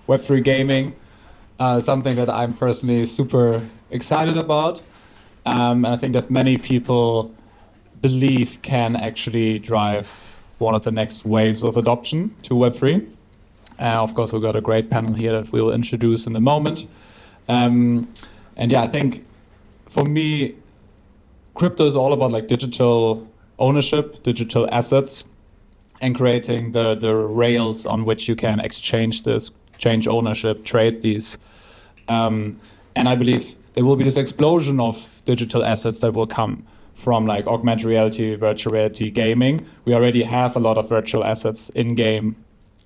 Web3 Gaming, something that I'm personally super excited about. And I think that many people believe can actually drive one of the next waves of adoption to Web3. Of course, we've got a great panel here that we will introduce in a moment. And yeah, I think for me, crypto is all about like digital ownership, digital assets, and creating the rails on which you can exchange this, change ownership, trade these. And I believe there will be this explosion of digital assets that will come from like augmented reality, virtual reality, gaming. We already have a lot of virtual assets in game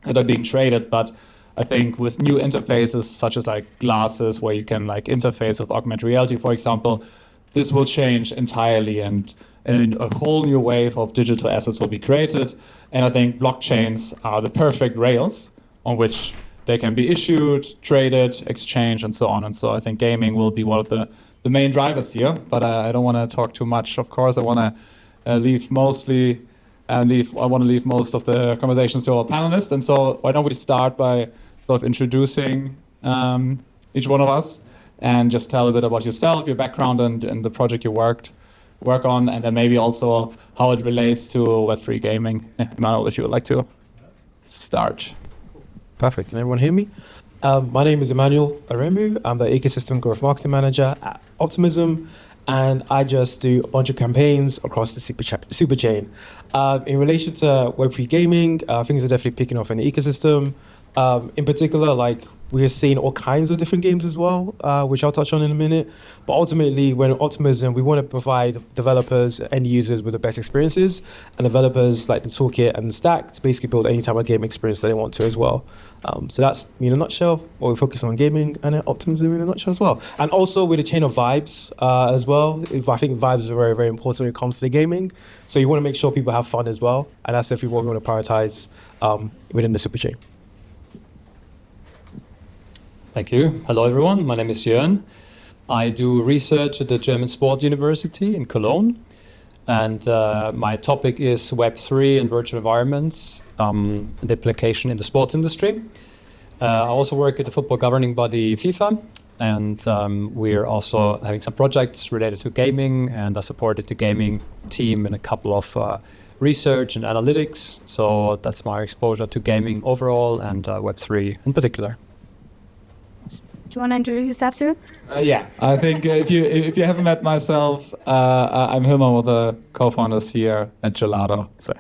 that are being traded, but I think with new interfaces such as like glasses where you can like interface with augmented reality, for example, this will change entirely and a whole new wave of digital assets will be created. And I think blockchains are the perfect rails on which they can be issued, traded, exchanged, and so on. And so I think gaming will be one of the main drivers here, but I don't want to talk too much. Of course, I want to leave most of the conversations to our panelists. And so why don't we start by sort of introducing each one of us and just tell a bit about yourself, your background, and the project you work on, and then maybe also how it relates to Web3 gaming. Emmanuel, if you would like to start. Perfect. Can everyone hear me? My name is Emmanuel Aremu. I'm the Ecosystem Growth Marketing Manager at Optimism, and I just do a bunch of campaigns across the super chain. In relation to Web3 gaming, things are definitely picking off in the ecosystem. In particular, like we're seeing all kinds of different games as well, which I'll touch on in a minute. But ultimately, when Optimism, we want to provide developers, end users with the best experiences, and developers like the toolkit and the stack to basically build any type of game experience that they want to as well. So that's me in a nutshell. What we focus on gaming and Optimism in a nutshell as well. And also with a chain of vibes as well. I think vibes are very, very important when it comes to the gaming. So you want to make sure people have fun as well. And that's definitely what we want to prioritize within the super chain. Thank you. Hello, everyone. My name is Joern. I do research at the German Sport University in Cologne. And my topic is Web3 and virtual environments, the application in the sports industry. I also work at the football governing body FIFA. And we're also having some projects related to gaming. And I supported the gaming team in a couple of research and analytics. So that's my exposure to gaming overall and Web3 in particular. Do you want to introduce yourself too? Yeah, I think if you haven't met myself, I'm Hilmar, one of the co-founders here at Gelato. So.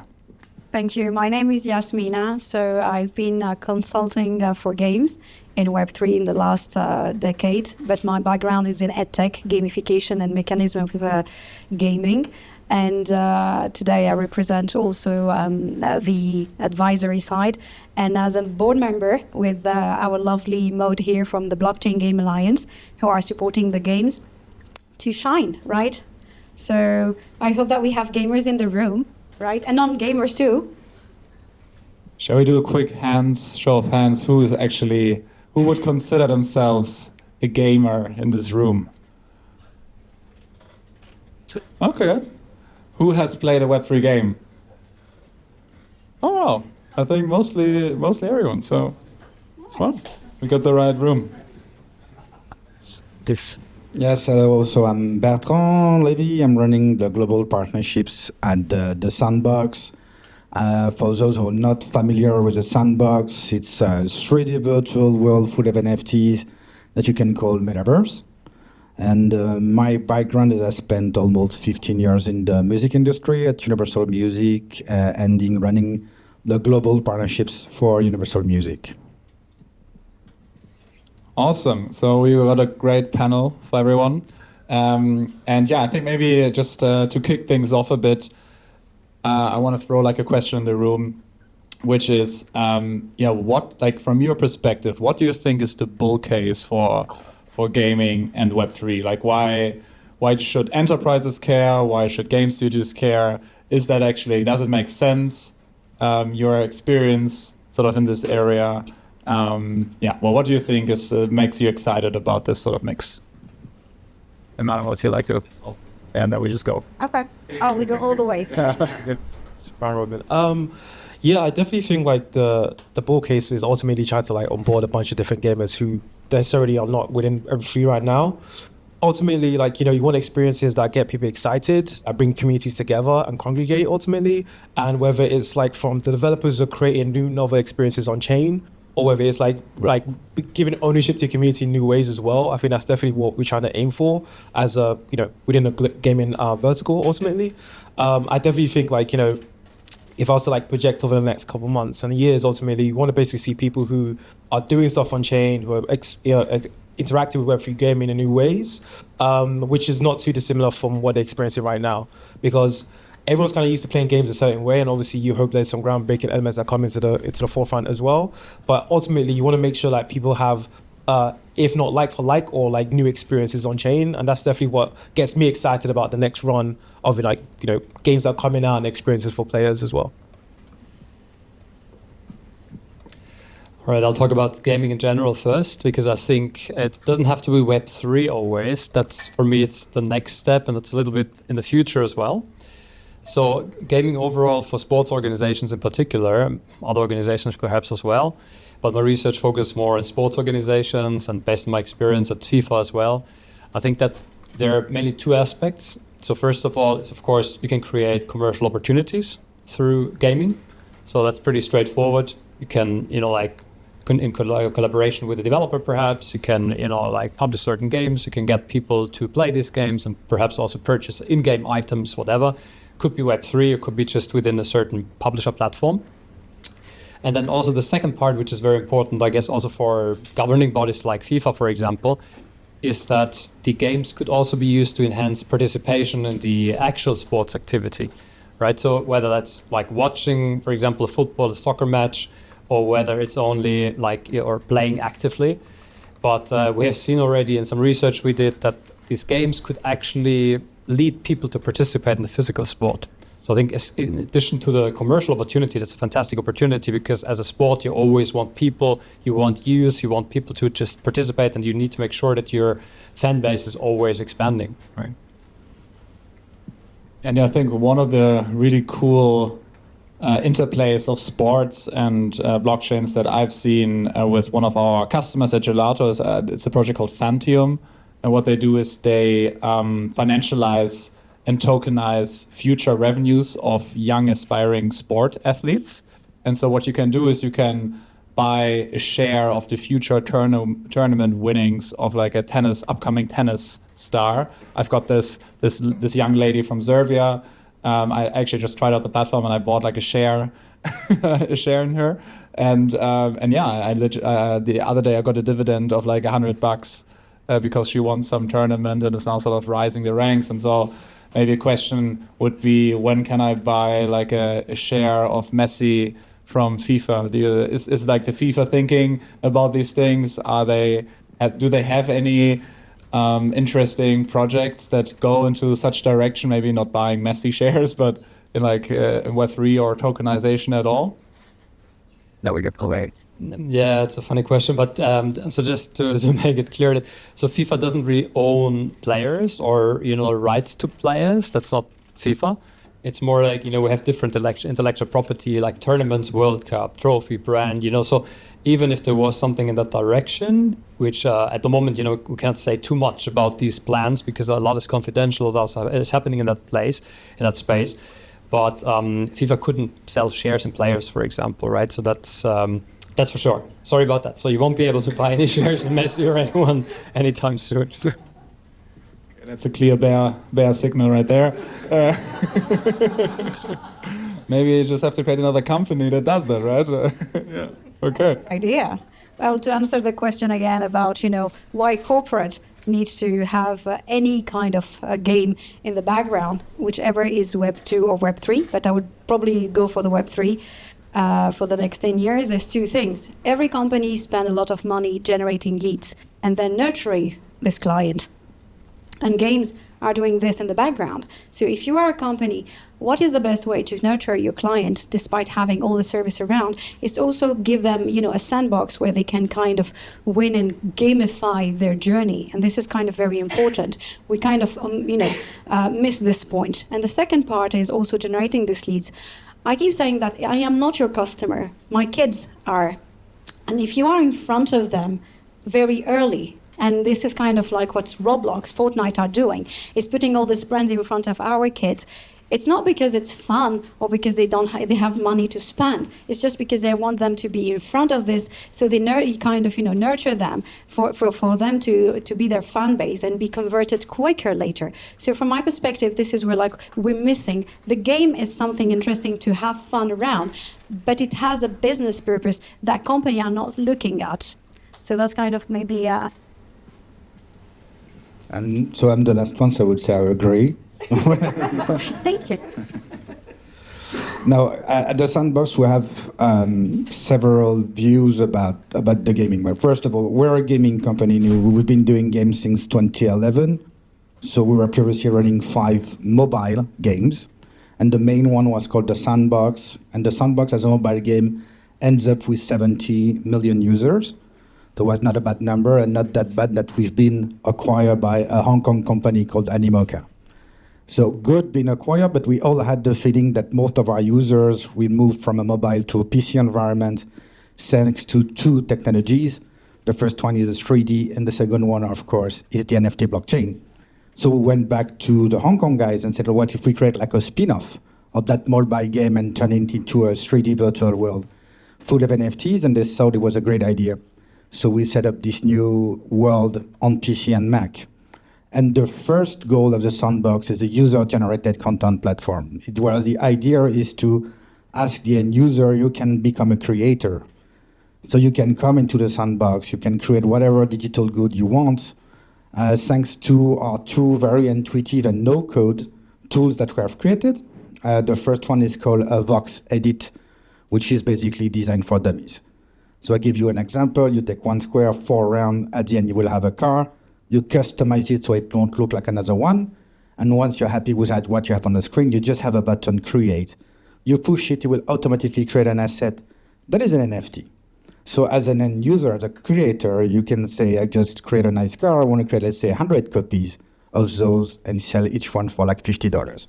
Thank you. My name is Yasmina. So I've been consulting for games in Web3 in the last decade, but my background is in edtech, gamification and mechanism of gaming. And today I represent also the advisory side. And as a board member with our lovely Mode here from the Blockchain Game Alliance, who are supporting the games to shine, right? So I hope that we have gamers in the room, right? And non-gamers too. Shall we do a quick show of hands? Who would consider themselves a gamer in this room? Okay. Who has played a Web3 game? Oh, wow. I think mostly everyone. So, well, we got the right room. Yes, hello. So I'm Bertrand, Levy. I'm running the global partnerships at the Sandbox. For those who are not familiar with the Sandbox, it's a 3D virtual world full of NFTs that you can call metaverse. And my background is I spent almost 15 years in the music industry at Universal Music, and running the global partnerships for Universal Music. Awesome. So we got a great panel for everyone. And yeah, I think maybe just to kick things off a bit, I want to throw like a question in the room, which is, what, like from your perspective, what do you think is the bull case for gaming and Web3? Like why should enterprises care? Why should game studios care? Is that actually, does it make sense? Your experience sort of in this area. What do you think makes you excited about this sort of mix? Emmanuel, would you like to? And then we just go. Okay. Oh, we go all the way. Yeah, I definitely think like the bull case is ultimately trying to like onboard a bunch of different gamers who necessarily are not within Web3 right now. Ultimately, like, you want experiences that get people excited, bring communities together and congregate ultimately. And whether it's like from the developers who are creating new novel experiences on chain, or whether it's like giving ownership to community in new ways as well. I think that's definitely what we're trying to aim for as a, within a gaming vertical ultimately. I definitely think like, if I was to like project over the next couple of months and years, ultimately, you want to basically see people who are doing stuff on chain, who are interacting with Web3 gaming in new ways, which is not too dissimilar from what they're experiencing right now. Because everyone's kind of used to playing games a certain way, and obviously you hope there's some groundbreaking elements that come into the forefront as well. But ultimately, you want to make sure that people have, if not like for like, or like new experiences on chain, and that's definitely what gets me excited about the next run of games that are coming out and experiences for players as well. All right, I'll talk about gaming in general first, because I think it doesn't have to be Web3 always. That's, for me, it's the next step, and it's a little bit in the future as well. So gaming overall for sports organizations in particular, other organizations perhaps as well, but my research focuses more on sports organizations, and based on my experience at FIFA as well, I think that there are mainly two aspects. So first of all, it's of course, you can create commercial opportunities through gaming. So that's pretty straightforward. You can, in collaboration with the developer, perhaps you can, publish certain games. You can get people to play these games and perhaps also purchase in-game items, whatever. Could be Web3, or could be just within a certain publisher platform. And then also the second part, which is very important, I guess, also for governing bodies like FIFA, for example, is that the games could also be used to enhance participation in the actual sports activity, right? So whether that's like watching, for example, a football, a soccer match, or whether it's only or playing actively. But we have seen already in some research we did that these games could actually lead people to participate in the physical sport. So I think in addition to the commercial opportunity, that's a fantastic opportunity, because as a sport, you always want people, you want youth, you want people to just participate, and you need to make sure that your fan base is always expanding, right? And I think one of the really cool interplays of sports and blockchains that I've seen with one of our customers at Gelato is it's a project called Fantium. And what they do is they financialize and tokenize future revenues of young aspiring sport athletes. And so what you can do is you can buy a share of the future tournament winnings of like a upcoming tennis star. I've got this young lady from Serbia. I actually just tried out the platform and I bought like a share in her. And yeah, the other day I got a dividend of like $100 because she won some tournament and is now sort of rising the ranks. And so maybe a question would be, when can I buy like a share of Messi from FIFA? Is like the FIFA thinking about these things? Do they have any interesting projects that go into such direction? Maybe not buying Messi shares, but in Web3 or tokenization at all? That we get away. Yeah, it's a funny question, but so just to make it clear, that so FIFA doesn't really own players or rights to players. That's not FIFA. It's more like we have different intellectual property, like tournaments, World Cup, trophy, brand. So even if there was something in that direction, which at the moment we can't say too much about these plans because a lot is confidential. That is happening in that space. But FIFA couldn't sell shares in players, for example, right? So that's for sure. Sorry about that. So you won't be able to buy any shares in Messi or anyone anytime soon. That's a clear bear signal right there. Maybe you just have to create another company that does that, right? Yeah. Okay. Idea. Well, to answer the question again about why corporate needs to have any kind of game in the background, whichever is Web 2 or Web 3, but I would probably go for the Web 3 for the next 10 years. There's two things. Every company spends a lot of money generating leads and then nurturing this client. And games are doing this in the background. So if you are a company, what is the best way to nurture your client despite having all the service around is to also give them, a sandbox where they can kind of win and gamify their journey. And this is kind of very important. We kind of, miss this point. And the second part is also generating these leads. I keep saying that I am not your customer. My kids are. And if you are in front of them very early, and this is kind of like what Roblox, Fortnite are doing, is putting all this brand in front of our kids. It's not because it's fun or because they have money to spend. It's just because they want them to be in front of this, so they nurture them for them to be their fan base and be converted quicker later. So from my perspective, this is where we're missing. The game is something interesting to have fun around, but it has a business purpose that company are not looking at. So that's kind of maybe. And so I'm the last one, so I would say I agree. Thank you. Now, at the Sandbox, we have several views about the gaming. But first of all, we're a gaming company. We've been doing games since 2011. So we were previously running 5 mobile games. And the main one was called the Sandbox. And the Sandbox as a mobile game ends up with 70 million users. So it was not a bad number, and not that bad that we've been acquired by a Hong Kong company called Animoca. So good being acquired, but we all had the feeling that most of our users will move from a mobile to a PC environment thanks to 2 technologies. The first one is 3D, and the second one, of course, is the NFT blockchain. So we went back to the Hong Kong guys and said, well, what if we create like a spin-off of that mobile game and turn it into a 3D virtual world full of NFTs? And they thought it was a great idea. So we set up this new world on PC and Mac. And the first goal of the Sandbox is a user-generated content platform. Whereas the idea is to ask the end user, you can become a creator. So you can come into the Sandbox, you can create whatever digital good you want, thanks to our 2 very intuitive and no-code tools that we have created. The first one is called Vox Edit, which is basically designed for dummies. So I give you an example. You take 1 square, 4 round. At the end, you will have a car. You customize it so it won't look like another one. And once you're happy with what you have on the screen, you just have a button, create. You push it, it will automatically create an asset that is an NFT. So as an end user, as a creator, you can say, I just create a nice car. I want to create, let's say, 100 copies of those and sell each one for like $50.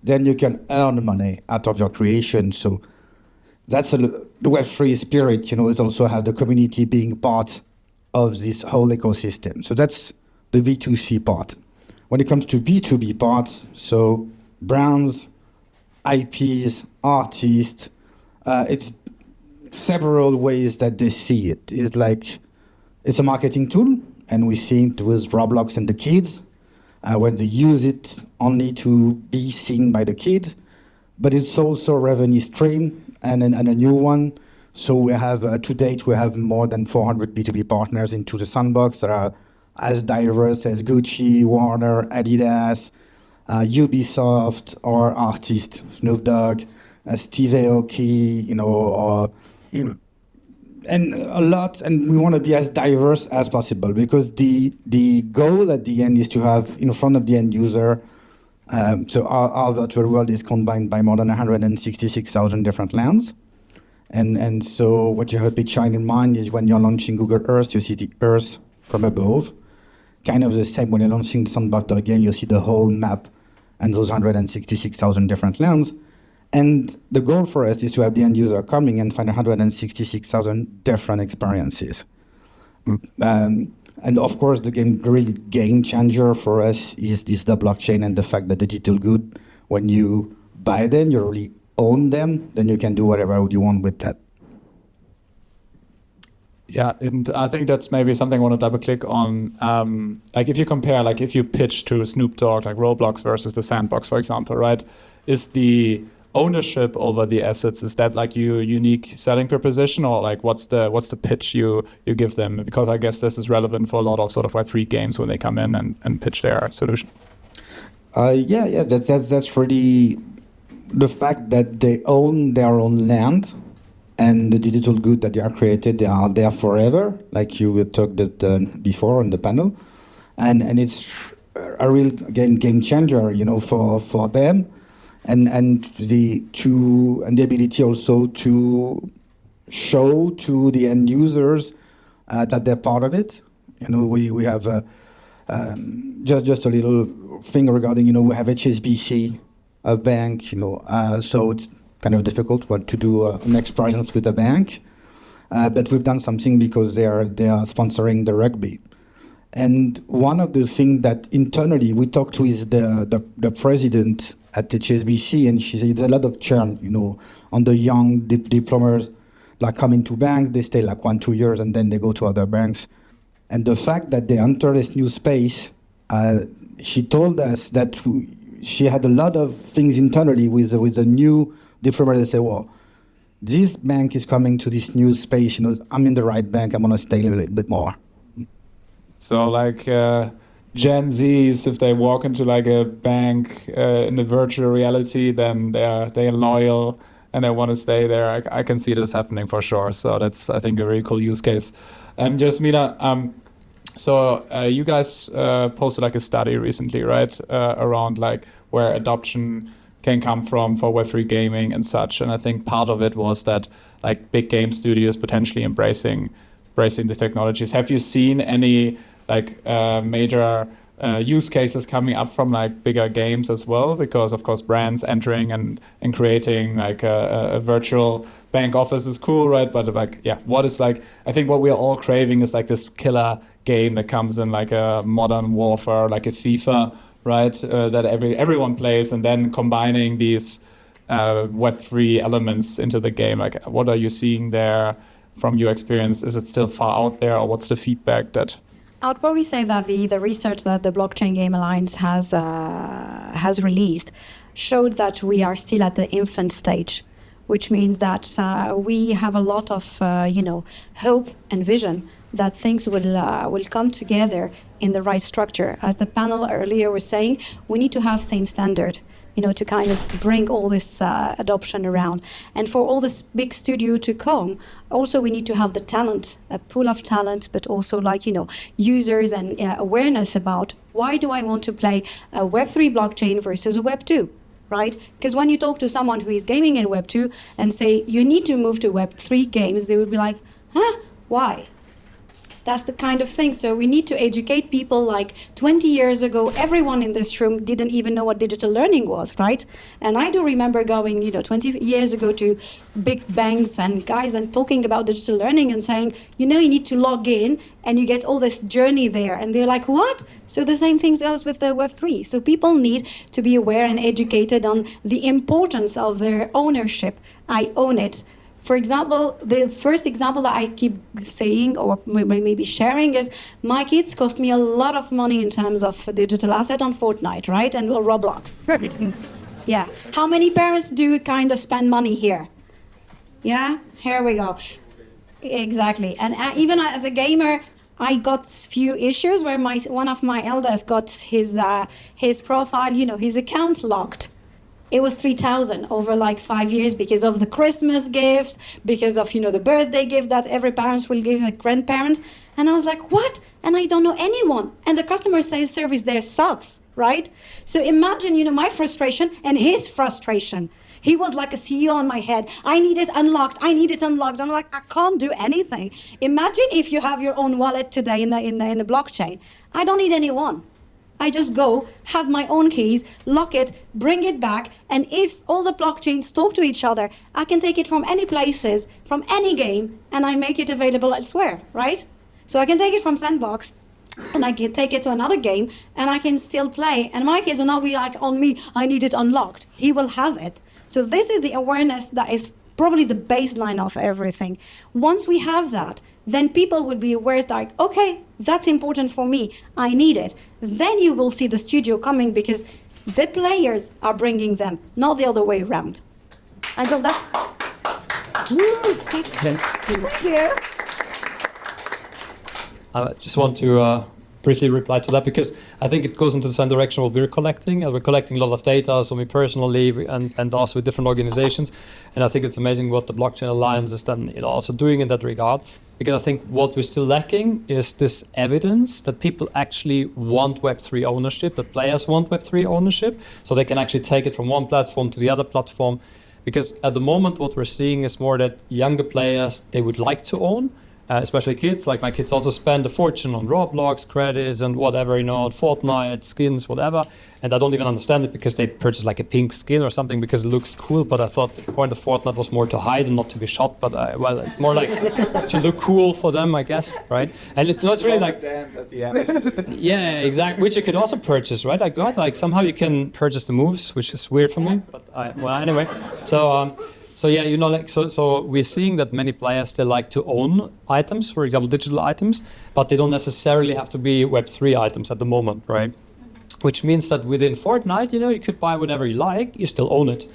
Then you can earn money out of your creation. So that's the Web3 spirit, is also have the community being part of this whole ecosystem. So that's the V2C part. When it comes to B2B parts, so brands, IPs, artists, it's several ways that they see it. It's like, it's a marketing tool, and we see it with Roblox and the kids, when they use it only to be seen by the kids, but it's also a revenue stream and a new one. So we have, to date, we have more than 400 B2B partners into the Sandbox that are as diverse as Gucci, Warner, Adidas, Ubisoft, or artists, Snoop Dogg, Steve Aoki, and a lot. And we want to be as diverse as possible because the goal at the end is to have in front of the end user. So our virtual world is combined by more than 166,000 different lands. And so what you have a big shine in mind is when you're launching Google Earth, you see the Earth from above. Kind of the same when you're launching Sandbox again, you see the whole map and those 166,000 different lands. And the goal for us is to have the end user coming and find 166,000 different experiences. And of course, the real game changer for us is the blockchain and the fact that the digital good, when you buy them, you really own them, then you can do whatever you want with that. Yeah, and I think that's maybe something I want to double click on. Like if you compare, like if you pitch to Snoop Dogg, like Roblox versus the Sandbox, for example, right? Is the ownership over the assets, is that like your unique selling proposition, or like what's the pitch you give them? Because I guess this is relevant for a lot of sort of Web3 games when they come in and pitch their solution. Yeah, that's really the fact that they own their own land and the digital good that they are created, they are there forever, like you talked before on the panel, and it's a real game changer, for them, and the ability also to show to the end users that they're part of it. We have just a little thing regarding, we have HSBC, a bank, so kind of difficult to do an experience with a bank. But we've done something because they are sponsoring the rugby. And one of the things that internally we talked to is the president at HSBC, and she said there's a lot of churn, on the young diplomers, like coming to banks, they stay like 1-2 years and then they go to other banks. And the fact that they enter this new space, she told us that she had a lot of things internally with a new diplomat. They say, well, this bank is coming to this new space, I'm in the right bank, I'm going to stay a little bit more. So like Gen Zs, if they walk into like a bank in the virtual reality, then they're loyal and they want to stay there. I can see this happening for sure. So that's, I think, a really cool use case. Yasmina, so you guys posted like a study recently, right, around like where adoption can come from for Web3 gaming and such. And I think part of it was that like big game studios potentially embracing the technologies. Have you seen any like major use cases coming up from like bigger games as well? Because of course brands entering and creating like a virtual bank office is cool, right? But like, yeah, what is like, I think what we're all craving is like this killer game that comes in like a modern warfare, like a FIFA, right? That everyone plays, and then combining these Web3 elements into the game. Like, what are you seeing there from your experience? Is it still far out there, or what's the feedback that? I would probably say that the research that the Blockchain Game Alliance has released showed that we are still at the infant stage, which means that we have a lot of hope and vision that things will come together in the right structure. As the panel earlier was saying, we need to have same standard, to kind of bring all this adoption around. And for all this big studio to come, also we need to have the talent, a pool of talent, but also users and awareness about why do I want to play a Web3 blockchain versus a Web2, right? Because when you talk to someone who is gaming in Web2 and say, you need to move to Web3 games, they would be like, huh, why? That's the kind of thing. So we need to educate people. Like 20 years ago, everyone in this room didn't even know what digital learning was, right? And I do remember going, 20 years ago to big banks and guys and talking about digital learning and saying, you need to log in and you get all this journey there. And they're like, what? So the same thing goes with the Web3. So people need to be aware and educated on the importance of their ownership. I own it. For example, the first example that I keep saying or maybe sharing is my kids cost me a lot of money in terms of digital asset on Fortnite, right? And Roblox. Yeah. How many parents do kind of spend money here? Yeah, here we go. Exactly. And even as a gamer, I got few issues where one of my elders got his profile, his account locked. It was 3,000 over like 5 years because of the Christmas gift, because of, the birthday gift that every parents will give their grandparents. And I was like, what? And I don't know anyone. And the customer service there sucks, right? So imagine, my frustration and his frustration. He was like a CEO on my head. I need it unlocked. I'm like, I can't do anything. Imagine if you have your own wallet today in the blockchain. I don't need anyone. I just go, have my own keys, lock it, bring it back, and if all the blockchains talk to each other, I can take it from any places, from any game, and I make it available elsewhere, right? So I can take it from Sandbox, and I can take it to another game, and I can still play, and my kids will not be like, on me, I need it unlocked. He will have it. So this is the awareness that is probably the baseline of everything. Once we have that, then people would be aware like, okay, that's important for me, I need it. Then you will see the studio coming because the players are bringing them, not the other way around. I thought that. Thank you. I just want to briefly reply to that because I think it goes into the same direction what we're collecting. We're collecting a lot of data, so me personally and also with different organizations. And I think it's amazing what the Blockchain Alliance is then also doing in that regard. Because I think what we're still lacking is this evidence that people actually want Web3 ownership, that players want Web3 ownership, so they can actually take it from one platform to the other platform. Because at the moment what we're seeing is more that younger players, they would like to own, especially kids. Like my kids also spend a fortune on Roblox credits and whatever, Fortnite skins, whatever. And I don't even understand it because they purchase like a pink skin or something because it looks cool. But I thought the point of Fortnite was more to hide and not to be shot. But it's more like to look cool for them, I guess, right? And it's not really like dance at the end. yeah, exactly. Which you could also purchase, right? I got like somehow you can purchase the moves, which is weird for me. But anyway, so yeah, so we're seeing that many players, they like to own items, for example, digital items, but they don't necessarily have to be Web3 items at the moment, right? Which means that within Fortnite, you could buy whatever you like, you still own it.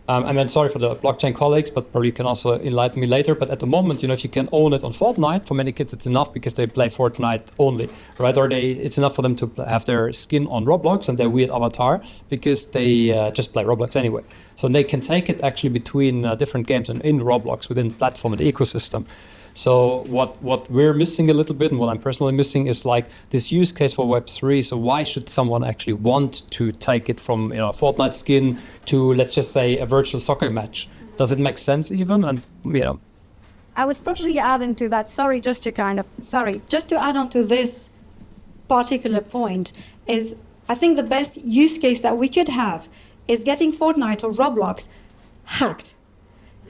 Sorry for the blockchain colleagues, but probably you can also enlighten me later. But at the moment, if you can own it on Fortnite, for many kids it's enough because they play Fortnite only, right? Or it's enough for them to have their skin on Roblox and their weird avatar because they just play Roblox anyway. So they can take it actually between different games and in Roblox within the platform and the ecosystem. So what we're missing a little bit, and what I'm personally missing, is like this use case for Web3. So why should someone actually want to take it from a Fortnite skin to, let's just say, a virtual soccer match? Does it make sense even? And I would probably add into that. Just to add on to this particular point is, I think the best use case that we could have is getting Fortnite or Roblox hacked.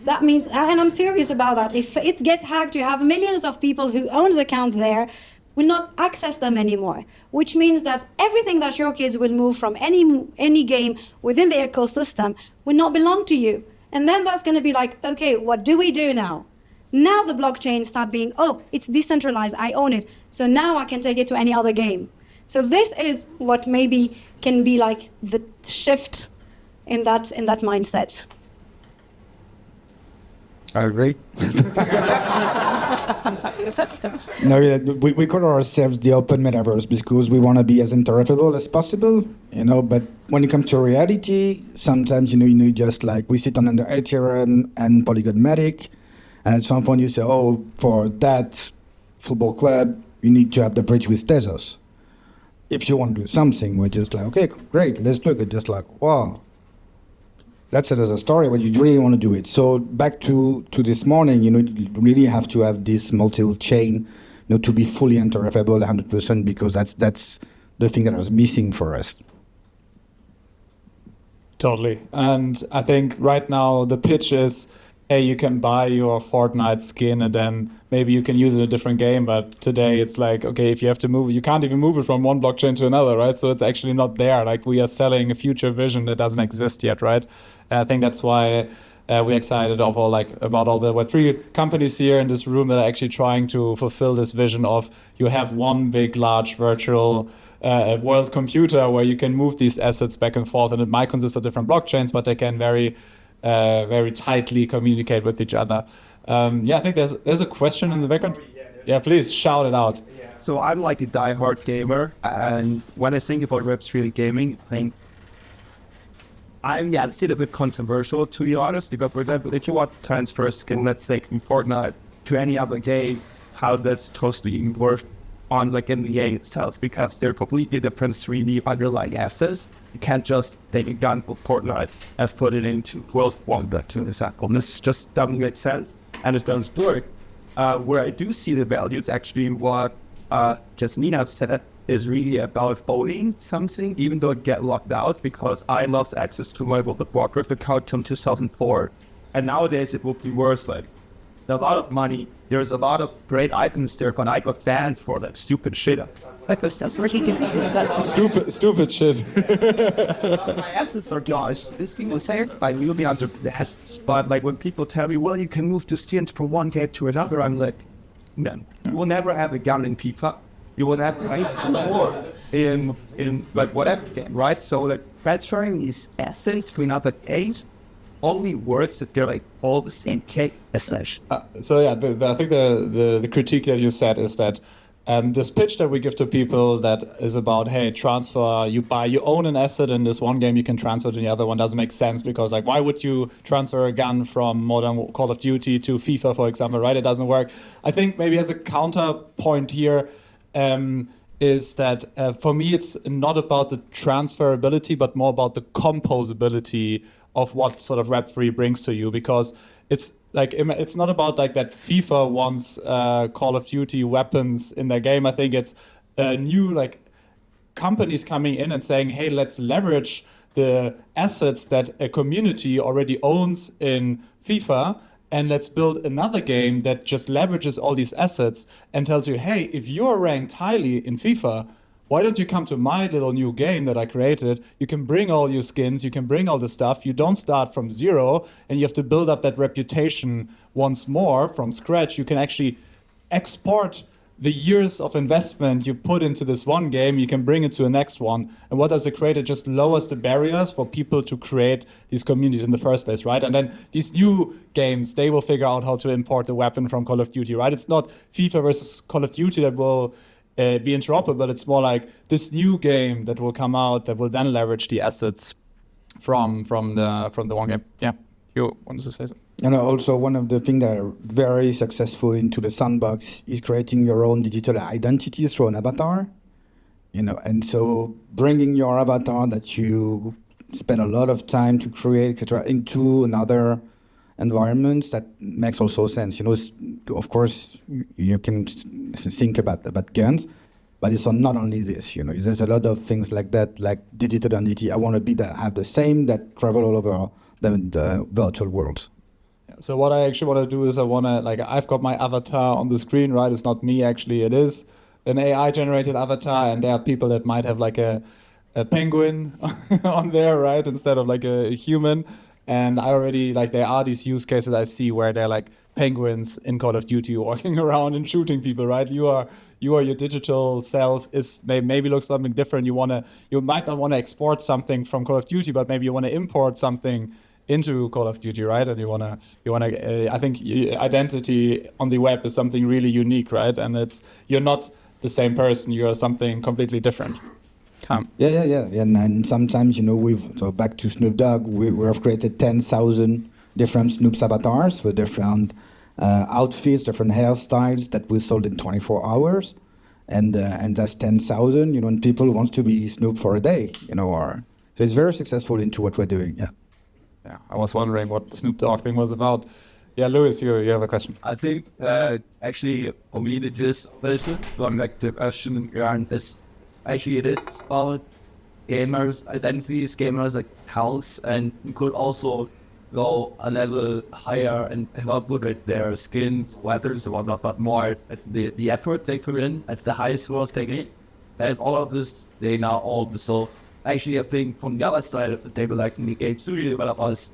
That means, and I'm serious about that, if it gets hacked, you have millions of people who owns account there, will not access them anymore, which means that everything that your kids will move from any game within the ecosystem will not belong to you. And then that's going to be like, okay, what do we do now? Now the blockchain start being, it's decentralized, I own it, so now I can take it to any other game. So this is what maybe can be like the shift in that mindset. I agree. No, yeah, we call ourselves the open metaverse because we want to be as interoperable as possible, but when it comes to reality, sometimes, you just like we sit on under Ethereum and Polygon Matic, and at some point you say, for that football club, you need to have the bridge with Tezos. If you want to do something, we're just like, okay, great, let's look at just like, wow. That's it as a story, but you really want to do it. So back to this morning, you really have to have this multi-chain, to be fully interoperable 100%, because that's the thing that was missing for us. Totally. And I think right now the pitch is, hey, you can buy your Fortnite skin and then maybe you can use it in a different game. But today it's like, okay, if you have to move, you can't even move it from one blockchain to another, right? So it's actually not there. Like we are selling a future vision that doesn't exist yet, right? And I think that's why we're excited about all the Web3 companies here in this room that are actually trying to fulfill this vision of you have one big, large virtual world computer where you can move these assets back and forth, and it might consist of different blockchains, but they can very tightly communicate with each other. I think there's a question in the background. Yeah, please shout it out. So I'm like a diehard gamer, and when I think about Web3 gaming, I think it's still a bit controversial, to be honest, because for example, if you want to transfer skin, let's say from Fortnite to any other game, how that's totally work on like in the game itself, because they're completely different 3D underlying assets. You can't just take a gun for Fortnite and put it into World War II, to example. This just doesn't make sense, and it doesn't work. Where I do see the value is actually what Yasmina said, is really about owning something, even though it get locked out, because I lost access to my World of Warcraft account from 2004. And nowadays it would be worth like a lot of money. There's a lot of great items there, but I got banned for that stupid shit. Stupid shit. My assets are gone. This thing was saved by newly under the assets. But like when people tell me, well, you can move the skins from one game to another, I'm like, man, you will never have a gun in FIFA. You will never have more in like whatever game, right? So like transferring these assets to another games only works if they're like all the same cake essentially. I think the critique that you said is that this pitch that we give to people that is about, hey, transfer, you own an asset in this one game, you can transfer to the other one, doesn't make sense, because like why would you transfer a gun from modern Call of Duty to FIFA, for example, right? It doesn't work. I think maybe as a counterpoint here is that for me it's not about the transferability but more about the composability of what sort of Web3 brings to you, because it's like it's not about like that FIFA wants Call of Duty weapons in their game. I think it's new like companies coming in and saying, hey, let's leverage the assets that a community already owns in FIFA, and let's build another game that just leverages all these assets and tells you, hey, if you're ranked highly in FIFA, why don't you come to my little new game that I created? You can bring all your skins, you can bring all the stuff. You don't start from zero, and you have to build up that reputation once more from scratch. You can actually export the years of investment you put into this one game, you can bring it to the next one. And what does it create? It just lowers the barriers for people to create these communities in the first place, right? And then these new games, they will figure out how to import the weapon from Call of Duty, right? It's not FIFA versus Call of Duty that will be interoperable. It's more like this new game that will come out that will then leverage the assets from the one game. Yeah, you wanted to say something? And also one of the things that are very successful into the Sandbox is creating your own digital identity through an avatar, and so bringing your avatar that you spend a lot of time to create, etc., into another environment that makes also sense. Of course, you can think about guns, but it's not only this. There's a lot of things like that, like digital identity. I want to be have the same that travel all over the virtual world. So what I actually want to do is I've got my avatar on the screen, right? It's not me, actually. It is an AI generated avatar, and there are people that might have like a penguin on there, right? Instead of like a human. And I already, there are these use cases I see where they're like penguins in Call of Duty walking around and shooting people, right? You are your digital self is maybe looks something different. You might not want to export something from Call of Duty, but maybe you want to import something into Call of Duty, right? And you wanna. I think identity on the web is something really unique, right? And you're not the same person. You're something completely different. Yeah. And sometimes so back to Snoop Dogg, we have created 10,000 different Snoop's avatars with different outfits, different hairstyles that we sold in 24 hours, and that's 10,000. And people want to be Snoop for a day, so it's very successful into what we're doing. Yeah, I was wondering what the Snoop Dogg thing was about. Yeah, Louis, you have a question. I think actually for me the gist of this, going back to the question is actually it is about gamers' identities, gamers' accounts, and you could also go a level higher and not look at their skins, weathers, and whatnot, but more at the effort they put in, at the highest world they get. And all of this they now own. So actually, I think from the other side of the table, like in the game studio developers,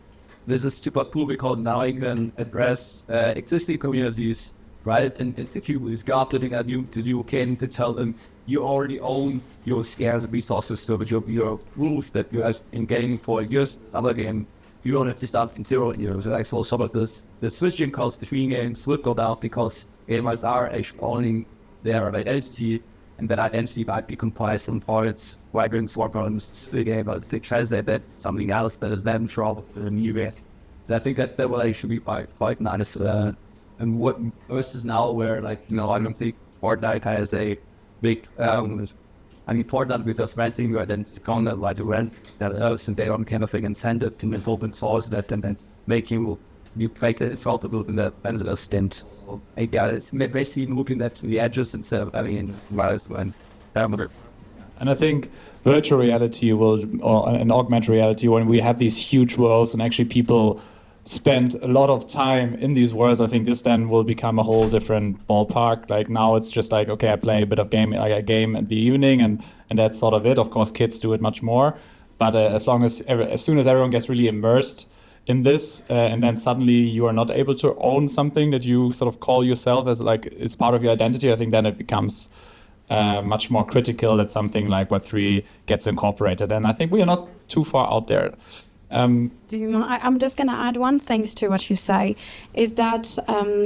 this is super cool because now you can address existing communities, right? And if you are putting a new, you can tell them you already own your scarce resources, so with your rules that you have been getting for years. Other game, you don't have to start from zero. So so some of this, the switching costs between games will go down because gamers are actually owning their identity. And that identity might be comprised in parts, migrants, workers, the game, but they translate that something else that is then trouble in a new way. I think that will actually be quite nice. And what versus now where I don't think Fortnite has a big, Fortnite with us renting your identity content like to rent that else and they don't kind of incentive to open source that and then make you make it affordable in the benefit stint. So, it's basically moving that to the edges instead of having it rise when And I think virtual reality and augmented reality, when we have these huge worlds and actually people spend a lot of time in these worlds, I think this then will become a whole different ballpark. Like now it's just like, okay, I play a bit of game in the evening and that's sort of it. Of course, kids do it much more. But as soon as everyone gets really immersed in this, and then suddenly you are not able to own something that you sort of call yourself as it's part of your identity, I think then it becomes much more critical that something like Web3 gets incorporated. And I think we are not too far out there. I'm just going to add one thing to what you say, is that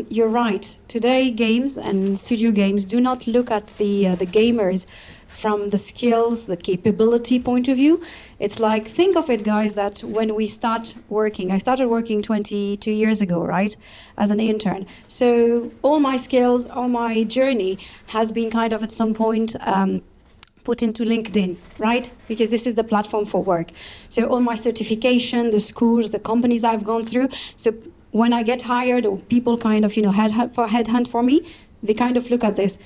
you're right. Today, games and studio games do not look at the gamers from the skills, the capability point of view. It's like, think of it, guys, that when we start working, I started working 22 years ago, right, as an intern. So all my skills, all my journey has been kind of at some point put into LinkedIn, right? Because this is the platform for work. So all my certification, the schools, the companies I've gone through. So when I get hired or people kind of, headhunt for me, they kind of look at this.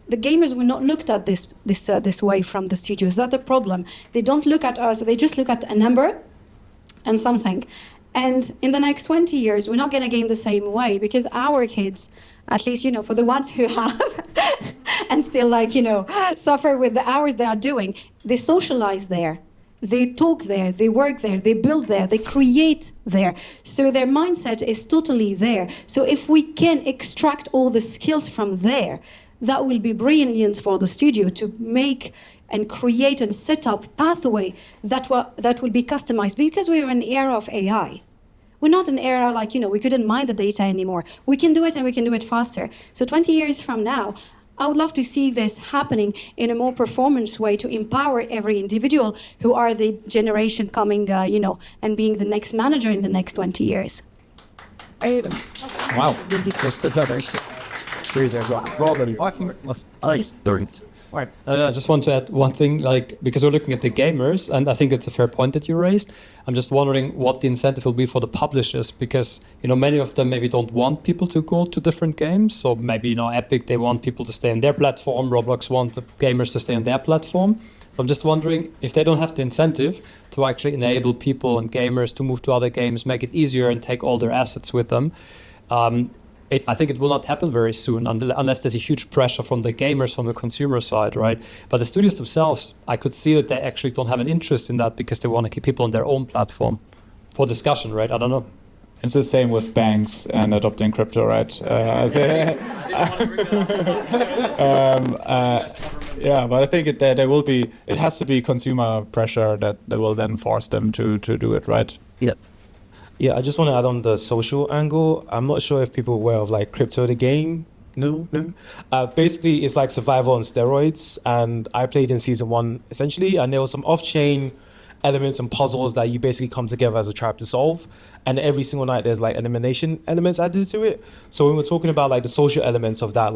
The gamers were not looked at this way from the studio. Is that the problem? They don't look at us. They just look at a number and something. And in the next 20 years, we're not going to game the same way because our kids, at least, for the ones who have and still suffer with the hours they are doing, they socialize there. They talk there, they work there, they build there, they create there. So their mindset is totally there. So if we can extract all the skills from there, that will be brilliant for the studio to make and create and set up pathway that will be customized, because we're in an era of AI. We're not an era we couldn't mine the data anymore. We can do it and we can do it faster. So 20 years from now, I would love to see this happening in a more performance way to empower every individual who are the generation coming, and being the next manager in the next 20 years. Wow. Right. I just want to add one thing, because we're looking at the gamers, and I think it's a fair point that you raised. I'm just wondering what the incentive will be for the publishers, because many of them maybe don't want people to go to different games. So maybe Epic, they want people to stay on their platform. Roblox want the gamers to stay on their platform. So I'm just wondering if they don't have the incentive to actually enable people and gamers to move to other games, make it easier, and take all their assets with them. I think it will not happen very soon unless there's a huge pressure from the gamers, from the consumer side, right? But the studios themselves, I could see that they actually don't have an interest in that because they want to keep people on their own platform for discussion, right? I don't know. It's the same with banks and adopting crypto, right? Yeah, but I think it has to be consumer pressure that will then force them to do it, right? Yep. Yeah, I just want to add on the social angle. I'm not sure if people are aware of crypto the game. No. Basically, it's like survival on steroids. And I played in season 1 essentially, and there was some off-chain elements and puzzles that you basically come together as a tribe to solve. And every single night there's elimination elements added to it. So when we're talking about the social elements of that,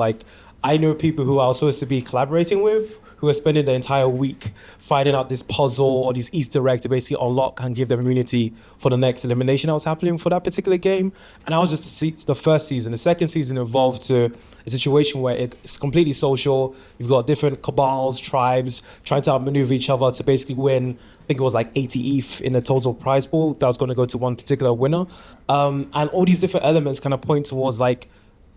I know people who I was supposed to be collaborating with who are spending the entire week finding out this puzzle or these Easter eggs to basically unlock and give them immunity for the next elimination that was happening for that particular game. And that was just the first season. The second season evolved to a situation where it's completely social. You've got different cabals, tribes, trying to outmaneuver each other to basically win. I think it was 80 ETH in the total prize pool that was going to go to one particular winner. And all these different elements kind of point towards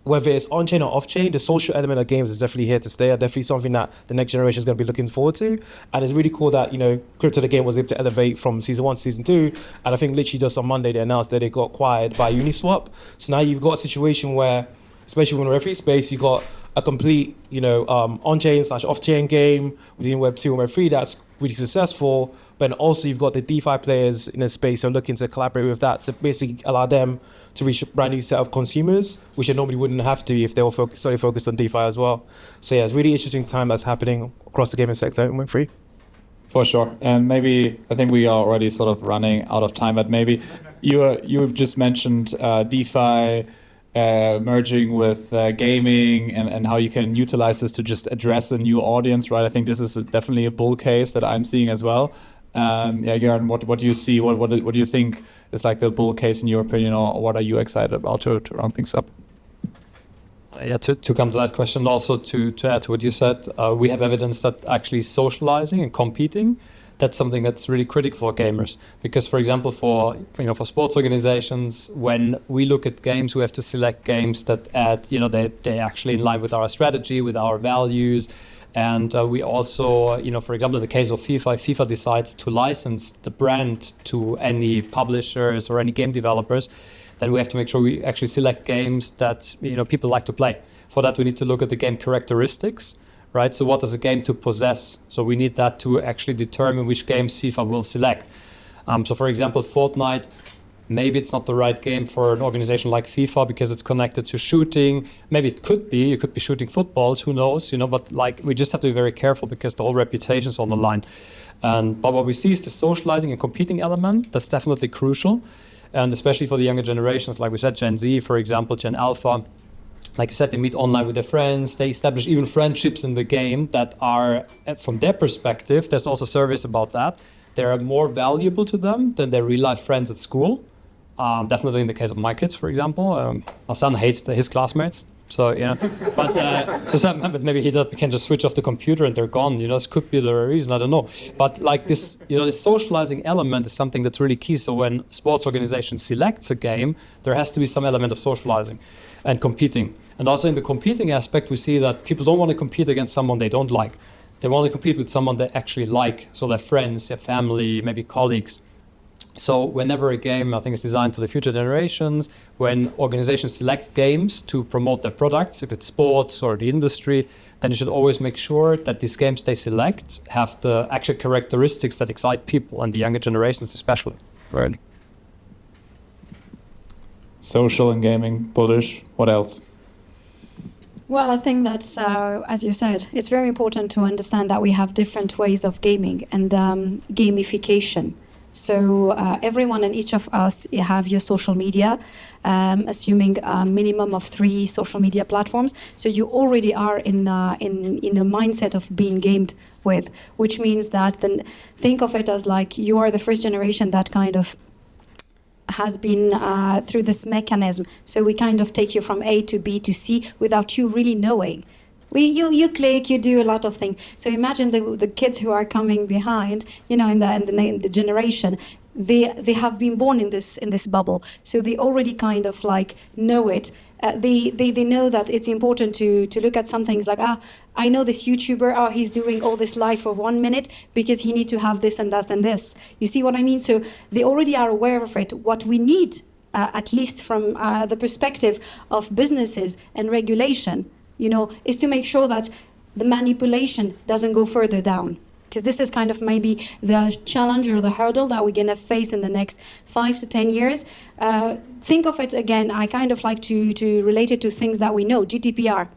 whether it's on-chain or off-chain, the social element of games is definitely here to stay. Definitely something that the next generation is going to be looking forward to. And it's really cool that, Crypto the Game was able to elevate from season 1 to season 2. And I think literally just on Monday, they announced that they got acquired by Uniswap. So now you've got a situation where, especially in the Web3 space, you've got a complete, on-chain / off-chain game within Web2 and Web3 that's really successful. But also you've got the DeFi players in the space who are looking to collaborate with that to basically allow them to reach a brand new set of consumers, which they normally wouldn't have to if they were solely focused on DeFi as well. So yeah, it's really interesting time that's happening across the gaming sector in Web3. For sure. And maybe, I think we are already sort of running out of time, but maybe you just mentioned DeFi, merging with gaming and how you can utilize this to just address a new audience, right? I think this is definitely a bull case that I'm seeing as well. Joern, what do you see? What do you think is the bull case in your opinion, or what are you excited about to round things up? To come to that question, also to add to what you said, we have evidence that actually socializing and competing, that's something that's really critical for gamers. Because, for example, for sports organizations, when we look at games, we have to select games that add, they're actually in line with our strategy, with our values. And we also, for example, in the case of FIFA, if FIFA decides to license the brand to any publishers or any game developers, then we have to make sure we actually select games that people like to play. For that, we need to look at the game characteristics, right? So what does a game to possess? So we need that to actually determine which games FIFA will select. So for example, Fortnite, maybe it's not the right game for an organization like FIFA because it's connected to shooting. Maybe it could be. You could be shooting footballs, who knows, But we just have to be very careful because the whole reputation is on the line. But what we see is the socializing and competing element. That's definitely crucial. And especially for the younger generations, like we said, Gen Z, for example, Gen Alpha. Like you said, they meet online with their friends. They establish even friendships in the game that are, from their perspective, there's also surveys about that. They are more valuable to them than their real-life friends at school. Definitely in the case of my kids, for example. My son hates his classmates. So, but maybe he can just switch off the computer and they're gone. This could be the reason, I don't know. But like this, this socializing element is something that's really key. So when sports organization selects a game, there has to be some element of socializing and competing. And also in the competing aspect, we see that people don't want to compete against someone they don't like. They want to compete with someone they actually like. So their friends, their family, maybe colleagues. So whenever a game, I think, is designed for the future generations, when organizations select games to promote their products, if it's sports or the industry, then you should always make sure that these games they select have the actual characteristics that excite people and the younger generations especially. Right. Social and gaming, bullish. What else? Well, I think that's, as you said, it's very important to understand that we have different ways of gaming and gamification. So everyone and each of us have your social media, assuming a minimum of 3 social media platforms. So you already are in a mindset of being gamed with, which means that then think of it as like you are the first generation that kind of has been through this mechanism. So we kind of take you from A to B to C without you really knowing. You click, you do a lot of things. So imagine the kids who are coming behind, in the generation, they have been born in this bubble. So they already kind of like know it. They know that it's important to look at some things like, I know this YouTuber, he's doing all this live for 1 minute because he needs to have this and that and this. You see what I mean? So they already are aware of it. What we need, at least from the perspective of businesses and regulation, is to make sure that the manipulation doesn't go further down. Because this is kind of maybe the challenge or the hurdle that we're going to face in the next 5 to 10 years. Think of it again, I kind of like to relate it to things that we know, GDPR.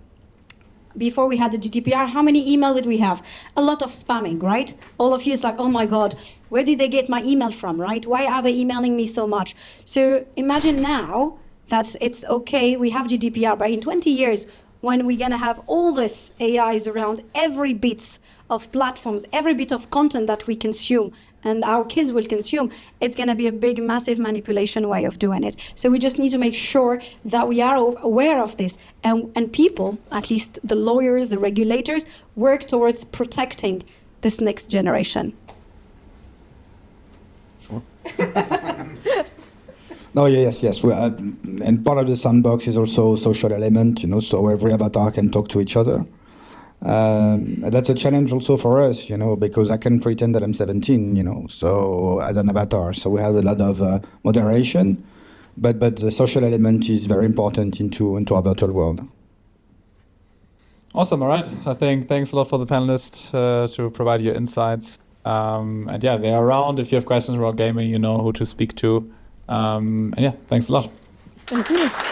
Before we had the GDPR, how many emails did we have? A lot of spamming, right? All of you is like, oh my God, where did they get my email from, right? Why are they emailing me so much? So imagine now that it's okay, we have GDPR, but in 20 years, when we're going to have all this AIs around every bit of platforms, every bit of content that we consume and our kids will consume, it's going to be a big, massive manipulation way of doing it. So we just need to make sure that we are aware of this. And people, at least the lawyers, the regulators, work towards protecting this next generation. Sure. No, yes. And part of the sandbox is also social element, so every avatar can talk to each other. That's a challenge also for us, because I can pretend that I'm 17, so as an avatar. So we have a lot of moderation, but the social element is very important into our virtual world. Awesome. All right. I think thanks a lot for the panelists to provide your insights. And yeah, they are around. If you have questions about gaming, you know who to speak to. And yeah, thanks a lot. Thank you.